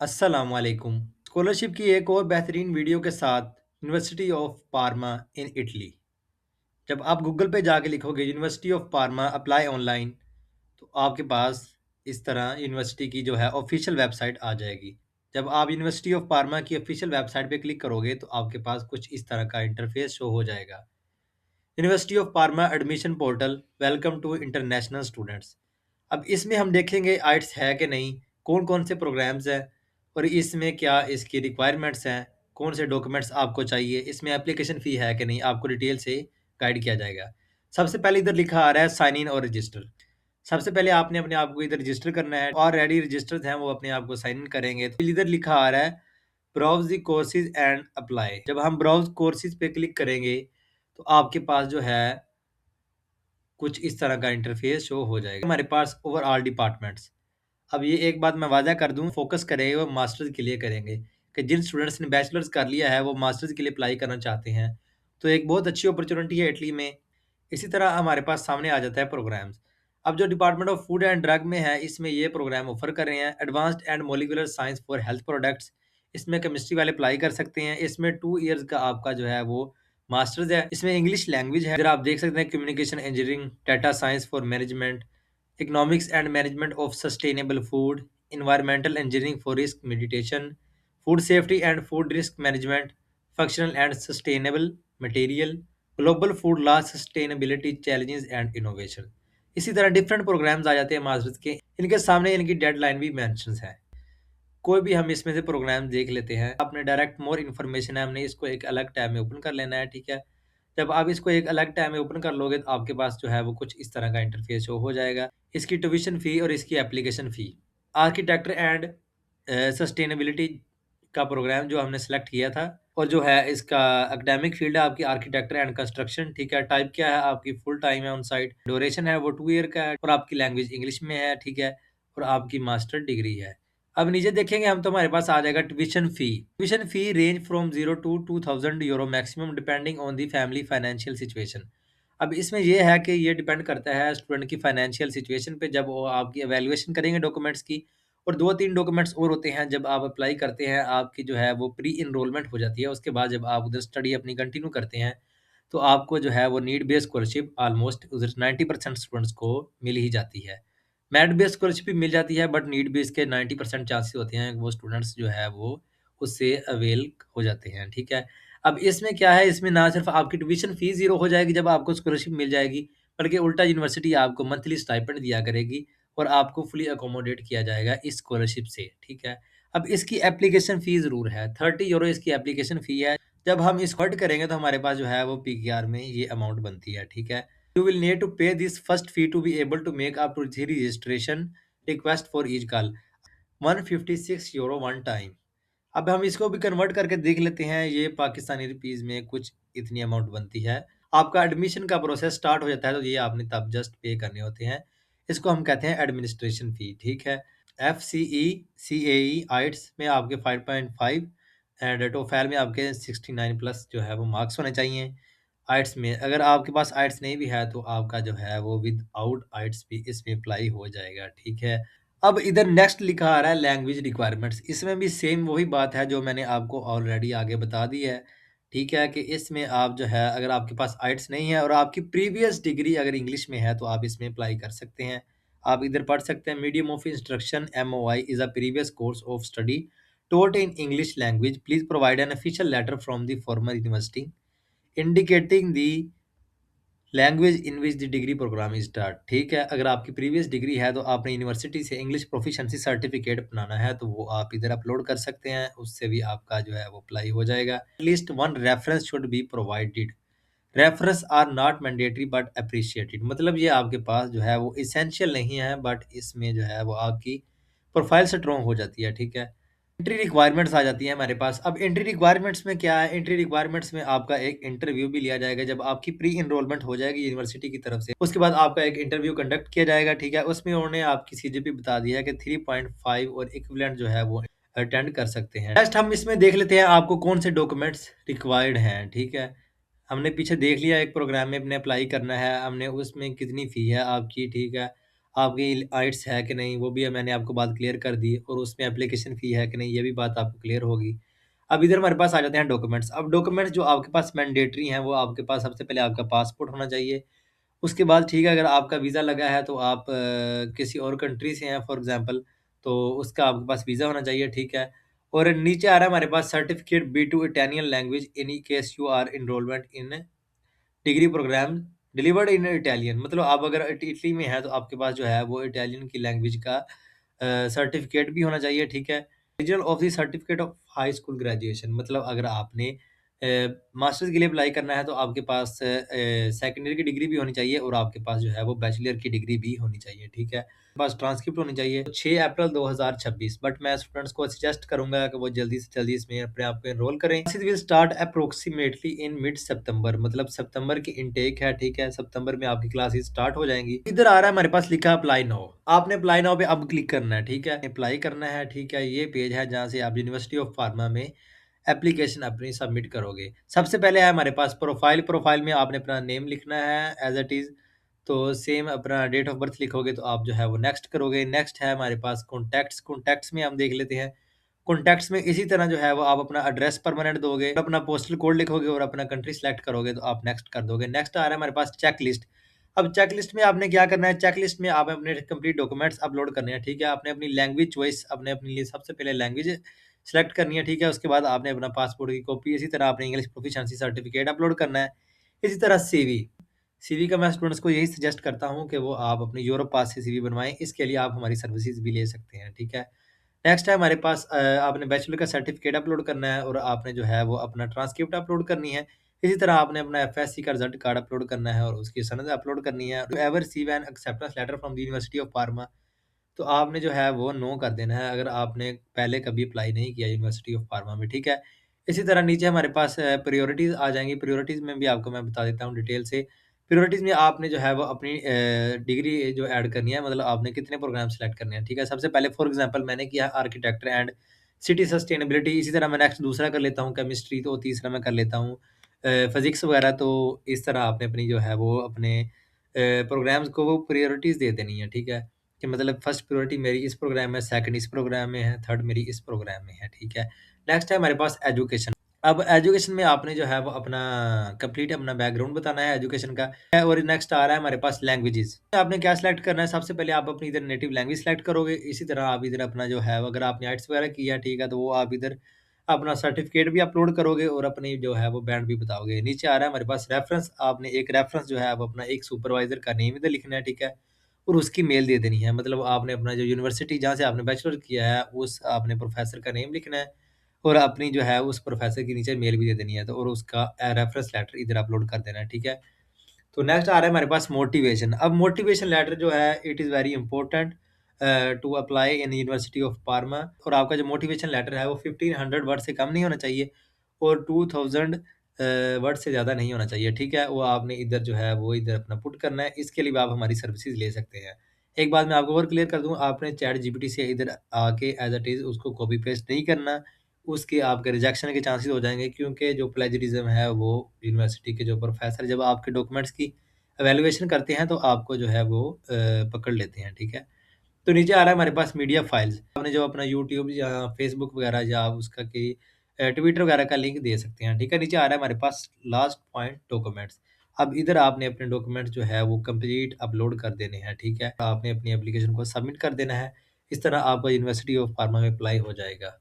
अस्सलामुअलैकुम। स्कॉलरशिप की एक और बेहतरीन वीडियो के साथ university of pharma in Italy. जब आप गूगल पे जाके लिखोगे university of pharma apply online, तो आपके पास इस तरह यूनिवर्सिटी की जो है ऑफिशियल वेबसाइट आ जाएगी। जब आप यूनिवर्सिटी ऑफ पार्मा की ऑफिशियल वेबसाइट पे क्लिक करोगे, तो आपके पास कुछ इस तरह का इंटरफेस शो हो जाएगा। University of Parma admission portal, welcome to international students. अब इसमें हम देखेंगे आइट्स है कि नहीं, कौन-कौन से प्रोग्राम्स हैं और इसमें क्या इसकी रिक्वायरमेंट्स हैं, कौन से डॉक्यूमेंट्स आपको चाहिए, इसमें एप्लीकेशन फ़ी है कि नहीं, आपको डिटेल से गाइड किया जाएगा। सबसे पहले इधर लिखा आ रहा है साइन इन और रजिस्टर। सबसे पहले आपने अपने आप को इधर रजिस्टर करना है। ऑलरेडी रजिस्टर्ड हैं वो अपने आप को साइन इन करेंगे। तो इधर लिखा आ रहा है browse the courses and apply. जब हम ब्राउज़ कोर्सेज़ पे क्लिक करेंगे, तो आपके पास जो है कुछ इस तरह का इंटरफेस शो हो जाएगा। हमारे पास ओवरऑल डिपार्टमेंट्स। अब ये एक बात मैं वादा कर दूँ, फ़ोकस करेंगे वो मास्टर्स के लिए करेंगे, कि जिन स्टूडेंट्स ने बैचलर्स कर लिया है, वो मास्टर्स के लिए अप्लाई करना चाहते हैं, तो एक बहुत अच्छी अपॉर्च्युनिटी है इटली में। इसी तरह हमारे पास सामने आ जाता है प्रोग्राम्स। अब जो department of food and drug में है, इसमें ये प्रोग्राम ऑफ़र कर रहे हैं, advanced and molecular science for health products. इसमें केमिस्ट्री वाले अप्लाई कर सकते हैं। इसमें 2 इयर्स का आपका जो है वो मास्टर्स है। इसमें इंग्लिश लैंग्वेज है। इधर आप देख सकते हैं communication engineering, data science for management, economics and management of sustainable food, environmental engineering for risk mitigation, food safety and food risk management, functional and sustainable material, global food law, sustainability challenges and innovation। इसी तरह different programmes आ जाते हैं masters के। इनके सामने इनकी deadline भी mentions है। कोई भी हम इसमें से प्रोग्राम देख लेते हैं। आपने डायरेक्ट मोर इन्फॉर्मेशन है, हमने इसको एक अलग टैब में ओपन कर लेना है, ठीक है। जब आप इसको एक अलग टैब में ओपन कर लोगे, तो आपके पास जो है वो कुछ इस तरह का इंटरफेस शो हो जाएगा। इसकी ट्यूशन फ़ी और इसकी application fee. Architecture and sustainability का प्रोग्राम जो हमने सेलेक्ट किया था, और जो है इसका एकेडमिक फील्ड है आपकी आर्किटेक्चर एंड कंस्ट्रक्शन, ठीक है। टाइप क्या है आपकी, फुल टाइम है ऑन साइट। ड्यूरेशन है वो 2 ईयर का है और आपकी लैंग्वेज इंग्लिश में है, ठीक है। और आपकी मास्टर डिग्री है। अब नीचे देखेंगे हम, तो हमारे पास आ जाएगा tuition fee. Tuition fee range from 0 to 2000 euro maximum depending on the family financial situation. अब इसमें ये है कि ये डिपेंड करता है स्टूडेंट की फाइनेंशियल सिचुएशन पे, जब वो आपकी इवैल्यूएशन करेंगे डॉक्यूमेंट्स की। और 2-3 डॉक्यूमेंट्स और होते हैं, जब आप अप्लाई करते हैं, आपकी जो है वो प्री एनरोलमेंट हो जाती है। उसके बाद जब आप उधर स्टडी अपनी कंटिन्यू करते हैं, तो आपको जो है वो नीड बेस्ड स्कॉलरशिप ऑलमोस्ट उधर 90% स्टूडेंट्स को मिल ही जाती है। मेरिट बेस्ड स्कॉलरशिप भी मिल जाती है, बट नीड बेस्ड के 90% चांसेस होते हैं वो स्टूडेंट्स जो है वो उससे अवेल हो जाते हैं, ठीक है। अब इसमें क्या है, इसमें ना सिर्फ आपकी ट्यूशन फीस ज़ीरो हो जाएगी जब आपको स्कॉलरशिप मिल जाएगी, बल्कि उल्टा यूनिवर्सिटी आपको मंथली स्टाइपेंड दिया करेगी और आपको फुली अकोमोडेट किया जाएगा इस स्कॉलरशिप से, ठीक है। अब इसकी एप्लीकेशन फ़ी ज़रूर है, 30 यूरो इसकी एप्लीकेशन फ़ी है। जब हम इसको ऐड करेंगे, तो हमारे पास जो है वो पीक्यूआर में ये अमाउंट बनती है, ठीक है। You will need to pay this first fee to be able to make up to 3 registration request for each call, 156 euro one time. अब हम इसको भी कन्वर्ट करके देख लेते हैं, ये पाकिस्तानी रुपीज़ में कुछ इतनी अमाउंट बनती है। आपका एडमिशन का प्रोसेस स्टार्ट हो जाता है, तो ये आपने तब जस्ट पे करने होते हैं। इसको हम कहते हैं एडमिनिस्ट्रेशन फ़ी, ठीक है। एफसीई, सीएई, आइट्स में आपके 5.5 एंड टोफेल में आपके 69 प्लस जो है वो मार्क्स होने चाहिए। आइट्स में अगर आपके पास आइट्स नहीं भी है, तो आपका जो है वो विदाउट आइट्स भी इसमें अप्लाई हो जाएगा, ठीक है। अब इधर नेक्स्ट लिखा आ रहा है लैंग्वेज रिक्वायरमेंट्स। इसमें भी सेम वही बात है जो मैंने आपको ऑलरेडी आगे बता दी है, ठीक है। कि इसमें आप जो है, अगर आपके पास आइट्स नहीं है और आपकी प्रीवियस डिग्री अगर इंग्लिश में है, तो आप इसमें अप्लाई कर सकते हैं। आप इधर पढ़ सकते हैं, medium of instruction MOI is a previous course of study taught in English language. Please provide an official letter from the former university indicating the language in which the degree programme is start, ठीक है। अगर आपकी previous degree है, तो आपने university से English proficiency certificate बनाना है, तो वो आप इधर अपलोड कर सकते हैं। उससे भी आपका जो है वो अप्लाई हो जाएगा। At least one reference should be provided. Reference are not mandatory but appreciated. मतलब ये आपके पास जो है वो इसेंशियल नहीं है, बट इसमें जो है वो आपकी प्रोफाइल स्ट्रॉन्ग हो जाती है, ठीक है। एंट्री रिक्वायरमेंट्स आ जाती हैं हमारे पास। अब एंट्री रिक्वायरमेंट्स में क्या है, एंट्री रिक्वायरमेंट्स में आपका एक इंटरव्यू भी लिया जाएगा जब आपकी प्री एनरोलमेंट हो जाएगी यूनिवर्सिटी की तरफ से। उसके बाद आपका एक इंटरव्यू कंडक्ट किया जाएगा, ठीक है। उसमें उन्होंने आपकी सीजीपी बता दिया है कि 3.5 और इक्विवेलेंट जो है वो अटेंड कर सकते हैं। नेक्स्ट हम इसमें देख लेते हैं आपको कौन से डॉक्यूमेंट्स रिक्वायर्ड हैं, ठीक है। हमने पीछे देख लिया, एक प्रोग्राम में अपने अप्लाई करना है, हमने उसमें कितनी फ़ी है आपकी, ठीक है। आपकी आइट्स है कि नहीं, वो भी मैंने आपको बात क्लियर कर दी और उसमें एप्लीकेशन फ़ी है कि नहीं, ये भी बात आपको क्लियर होगी। अब इधर हमारे पास आ जाते हैं डॉक्यूमेंट्स। अब डॉक्यूमेंट्स जो आपके पास मैंडेटरी हैं, वो आपके पास सबसे पहले आपका पासपोर्ट होना चाहिए। उसके बाद ठीक है, अगर आपका वीज़ा लगा है तो आप किसी और कंट्री से हैं फॉर एग्ज़ाम्पल, तो उसका आपके पास वीज़ा होना चाहिए, ठीक है। और नीचे आ रहा है हमारे पास certificate B2 Italian language in case you are enrolment in degree programme delivered in Italian, मतलब आप अगर इटली में हैं तो आपके पास जो है वो इटालियन की लैंग्वेज का सर्टिफिकेट भी होना चाहिए, ठीक है। Original of the certificate of high school graduation, मतलब अगर आपने मास्टर्स के लिए अप्लाई करना है तो आपके पास सेकेंडरी की डिग्री भी होनी चाहिए और आपके पास जो है वो बैचलर की डिग्री भी होनी चाहिए, ठीक है। आपके पास ट्रांसक्रिप्ट होनी चाहिए 6 अप्रैल 2026, बट मैं स्टूडेंट्स को सजेस्ट करूँगा कि वो जल्दी से जल्दी इसमें अपने आप को एनरोल करें। Classes will start approximately in mid September, मतलब सितंबर की इनटेक है, ठीक है। सितंबर में आपकी क्लासेस स्टार्ट हो जाएँगी। इधर आ रहा है हमारे पास लिखा है अप्लाई नाउ। आपने अप्लाई नाउ पे अब क्लिक करना है, ठीक है। अप्लाई करना है, ठीक है। ये पेज है जहाँ से आप यूनिवर्सिटी ऑफ फार्मा में एप्लीकेशन अपनी सबमिट करोगे। सबसे पहले है हमारे पास प्रोफ़ाइल, प्रोफ़ाइल में आपने अपना नेम लिखना है एज़ इट इज़, तो सेम अपना डेट ऑफ़ बर्थ लिखोगे तो आप जो है वो नेक्स्ट करोगे। नेक्स्ट है हमारे पास कॉन्टैक्ट्स, कॉन्टैक्ट्स में हम देख लेते हैं। कॉन्टैक्ट्स में इसी तरह जो है वो आप अपना एड्रेस परमानेंट दोगे, अपना पोस्टल कोड लिखोगे और अपना कंट्री सेलेक्ट करोगे तो आप नेक्स्ट कर दोगे। नेक्स्ट आ रहा है हमारे पास चेकलिस्ट। अब चेकलिस्ट में आपने क्या करना है, चेकलिस्ट में आप अपने कंप्लीट डॉक्यूमेंट्स अपलोड करने हैं, ठीक है। आपने अपनी लैंग्वेज चॉइस आपने अपने लिए सबसे पहले लैंग्वेज सेलेक्ट करनी है, ठीक है। उसके बाद आपने अपना पासपोर्ट की कॉपी, इसी तरह आपने इंग्लिश प्रोफिशिएंसी सर्टिफिकेट अपलोड करना है। इसी तरह सीवी, सीवी का मैं स्टूडेंट्स को यही सजेस्ट करता हूँ कि वो आप अपनी यूरोप पास से सीवी बनवाएँ, इसके लिए आप हमारी सर्विसेज़ भी ले सकते हैं, ठीक है। नेक्स्ट है हमारे पास आपने बैचलर का सर्टिफिकेट अपलोड करना है और आपने जो है वो अपना ट्रांसक्रिप्ट अपलोड करनी है। इसी तरह आपने अपना एफएससी का रिजल्ट कार्ड अपलोड करना है और उसकी सनद अपलोड करनी है। To ever receive an acceptance letter from the University of Parma, तो आपने जो है वो नो कर देना है अगर आपने पहले कभी अप्लाई नहीं किया यूनिवर्सिटी ऑफ फार्मा में, ठीक है। इसी तरह नीचे हमारे पास प्रायोरिटीज़ आ जाएँगी, प्रायोरिटीज़ में भी आपको मैं बता देता हूँ डिटेल से। प्रायोरिटीज़ में आपने जो है वो अपनी डिग्री जो ऐड करनी है, मतलब आपने कितने प्रोग्राम सेलेक्ट करने हैं, ठीक है। सबसे पहले फॉर एग्ज़ाम्पल मैंने किया आर्किटेक्चर एंड सिटी सस्टेनेबिलिटी, इसी तरह मैं नेक्स्ट दूसरा कर लेता हूँ केमिस्ट्री, तो तीसरा मैं कर लेता हूँ फिज़िक्स वगैरह। तो इस तरह आपने अपनी जो है वो अपने प्रोग्राम्स को वो प्रायोरिटीज़ दे देनी है, ठीक है। कि मतलब फर्स्ट प्रायोरिटी मेरी इस प्रोग्राम में, सेकंड इस प्रोग्राम में है, थर्ड मेरी इस प्रोग्राम में है, ठीक है। नेक्स्ट है हमारे पास एजुकेशन। अब एजुकेशन में आपने जो है वो अपना कंप्लीट अपना बैकग्राउंड बताना है एजुकेशन का। और नेक्स्ट आ रहा है हमारे पास लैंग्वेजेज़। आपने क्या सेलेक्ट करना है, सबसे पहले आप अपनी इधर नेटिव लैंग्वेज सेलेक्ट करोगे। इसी तरह आप इधर अपना जो है अगर आपने आइट्स वगैरह किया, ठीक है, तो वो आप इधर अपना सर्टिफिकेट भी अपलोड करोगे और अपनी जो है वो बैंड भी बताओगे। नीचे आ रहा है हमारे पास रेफरेंस, आपने एक रेफरेंस जो है अब अपना एक सुपरवाइज़र का नेम इधर लिखना है, ठीक है। और उसकी मेल दे देनी है, मतलब आपने अपना जो यूनिवर्सिटी जहाँ से आपने बैचलर किया है, उस आपने प्रोफ़ेसर का नेम लिखना है और अपनी जो है उस प्रोफ़ेसर के नीचे मेल भी दे देनी है, तो और उसका रेफ़रेंस लेटर इधर अपलोड कर देना है, ठीक है। तो नेक्स्ट आ रहा है हमारे पास मोटिवेशन। अब मोटिवेशन लेटर जो है it is very important to apply in University of Parma, और आपका जो मोटिवेशन लेटर है वो 1500 वर्ड से कम नहीं होना चाहिए और 2000 वर्ड से ज़्यादा नहीं होना चाहिए, ठीक है। वो आपने इधर जो है वो इधर अपना पुट करना है, इसके लिए भी आप हमारी सर्विसेज़ ले सकते हैं। एक बात मैं आपको और क्लियर कर दूँ, आपने चैट जीपीटी से इधर आके एज़ इट इज़ उसको कॉपी पेस्ट नहीं करना, उसके आपके रिजेक्शन के चांसेस हो जाएँगे, क्योंकि जो प्लेजरिज़्म है वो यूनिवर्सिटी के जो प्रोफ़ेसर जब आपके डॉक्यूमेंट्स की इवैल्यूएशन करते हैं तो आपको जो है वो पकड़ लेते हैं, ठीक है। तो नीचे आ रहा है हमारे पास मीडिया फाइल्स। आपने जो अपना यूट्यूब या फ़ेसबुक वगैरह या उसका कि ट्विटर वगैरह का लिंक दे सकते हैं, ठीक है। नीचे आ रहा है हमारे पास लास्ट पॉइंट डॉक्यूमेंट्स। अब इधर आपने अपने डॉक्यूमेंट्स जो है वो कंप्लीट अपलोड कर देने हैं, ठीक है। आपने अपनी एप्लीकेशन को सबमिट कर देना है। इस तरह आपका यूनिवर्सिटी ऑफ फार्मा में अप्लाई हो जाएगा।